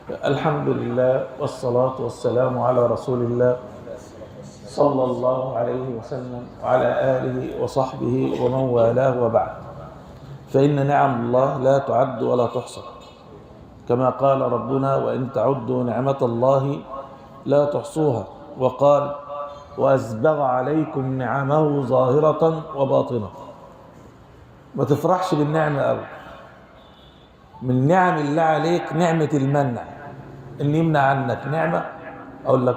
الحمد لله والصلاة والسلام على رسول الله صلى الله عليه وسلم وعلى آله وصحبه ومن والاه وبعد. فإن نعم الله لا تعد ولا تحصى، كما قال ربنا: وإن تعدوا نعمة الله لا تحصوها. وقال: وأسبغ عليكم نعمه ظاهرة وباطنة. ما تفرحش بالنعمة أوي. من نعم الله عليك نعمة المنع، إن يمنع عنك نعمة. أقول لك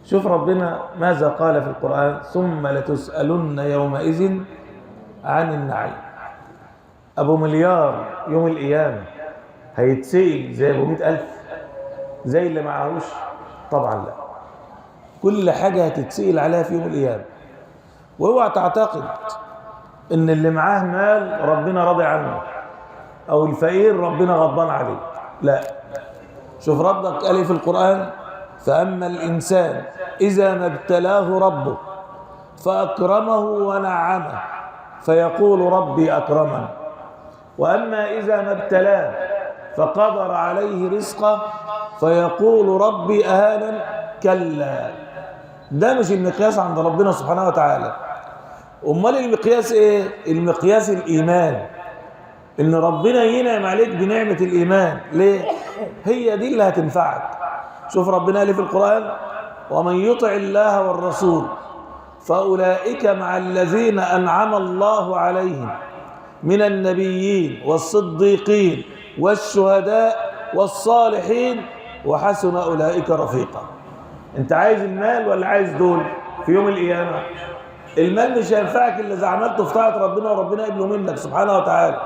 شوف ربنا ماذا قال في القرآن: ثم لتسألن يومئذ عن النعيم. أبو مليار يوم القيامة هيتسئل زي أبو 100,000؟ زي اللي معهوش؟ طبعا لا. كل حاجة هتتسئل عليها في يوم القيامة. واوعى تعتقد إن اللي معاه مال ربنا راضي عنه، أو الفقير ربنا غضبان عليه. لا. شوف ربك قال في القرآن: فأما الإنسان إذا ما ابتلاه ربه فأكرمه ونعمه فيقول ربي أكرمن، وأما إذا ما ابتلاه فقدر عليه رزقه فيقول ربي أهانن. كلا، ده مش المقياس عند ربنا سبحانه وتعالى. أمال المقياس إيه؟ المقياس الإيمان، إن ربنا ينعم عليك بنعمة الإيمان. ليه؟ هي دي اللي هتنفعك. شوف ربنا قال في القرآن: ومن يطع الله والرسول فأولئك مع الذين أنعم الله عليهم من النبيين والصديقين والشهداء والصالحين وحسن أولئك رفيقا. أنت عايز المال ولا عايز دول في يوم القيامة؟ المال مش هينفعك إلا إذا عملته في طاعة ربنا وربنا قبله منك سبحانه وتعالى.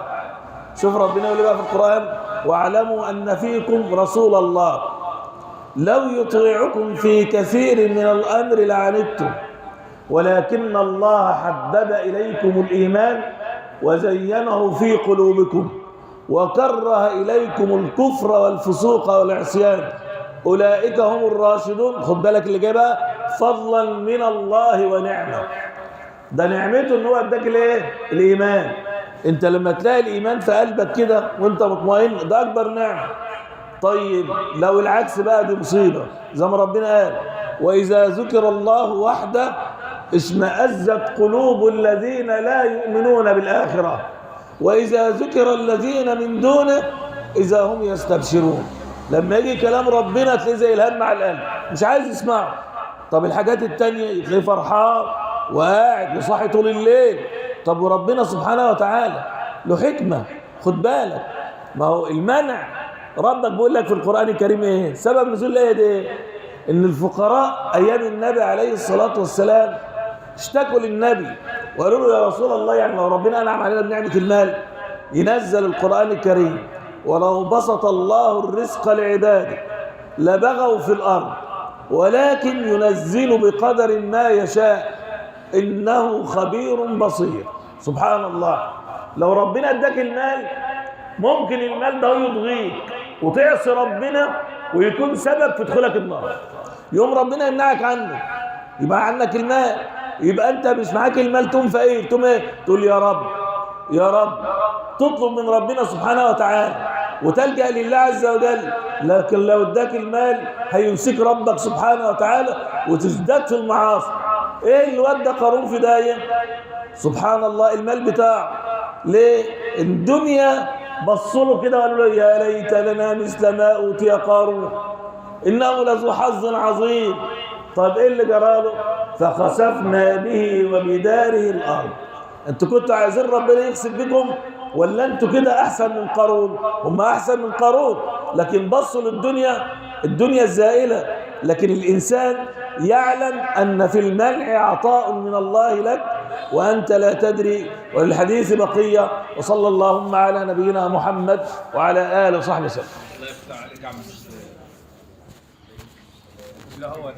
شوف ربنا يقول بقى في القرآن: واعلموا أن فيكم رسول الله لو يطيعكم في كثير من الأمر لعنتم ولكن الله حبب إليكم الإيمان وزينه في قلوبكم وكره إليكم الكفر والفسوق والعصيان أولئك هم الراشدون. خد بالك اللي جايبها: فضلا من الله ونعمة. ده نعمته ان هو اداك الايه؟ الايمان. انت لما تلاقي الايمان في قلبك كده وانت مطمئن، ده اكبر نعمه. طيب لو العكس بقى، دي مصيبه. زي ما ربنا قال: واذا ذكر الله وحده اشمئزت قلوب الذين لا يؤمنون بالاخره واذا ذكر الذين من دونه اذا هم يستبشرون. لما يجي كلام ربنا تلاقيه زي الهم على القلب، مش عايز يسمعه. طب الحاجات التانية تلاقيه فرحان وقاعد وصاحي طول الليل. طب وربنا سبحانه وتعالى له حكمة. خد بالك، ما هو المنع ربك بيقول لك في القرآن الكريم ايه؟ سبب نزول الآية دي ايه؟ ان الفقراء ايام النبي عليه الصلاة والسلام اشتكوا للنبي وقالوا له: يا رسول الله، يعني لو ربنا انعم علينا بنعمة المال ينزل القرآن الكريم، ولو بسط الله الرزق لعباده لبغوا في الأرض ولكن ينزل بقدر ما يشاء إنه خبير بصير. سبحان الله. لو ربنا اداك المال ممكن المال ده يضغيك وتعصي ربنا ويكون سبب في دخولك النار. يوم ربنا يمنعك عنه، يبقى عنك المال، يبقى انت مش معاك المال، تقوم فقير، تقوم ايه؟ تقول يا رب يا رب، تطلب من ربنا سبحانه وتعالى وتلجأ لله عز وجل. لكن لو اداك المال هيمسك ربك سبحانه وتعالى وتزداد في المعاصي. ايه اللي ودى قارون في داهية؟ سبحان الله، المال بتاعه. ليه؟ الدنيا بصوا له كده وقالوا له: يا ليت لنا مثل ما اوتي قارون انه لذو حظ عظيم. طب ايه اللي جراله؟ فخسفنا به وبداره الارض. انتوا كنتوا عايزين ربنا يخسف بكم ولا انتوا كده احسن من قارون؟ هم احسن من قارون، لكن بصوا للدنيا، الدنيا الزائله. لكن الانسان يعلم ان في المنع عطاء من الله لك وانت لا تدري. وللحديث بقيه. وصلى اللهم على نبينا محمد وعلى اله وصحبه وسلم. الله يفتح عليك يا عم. لا هو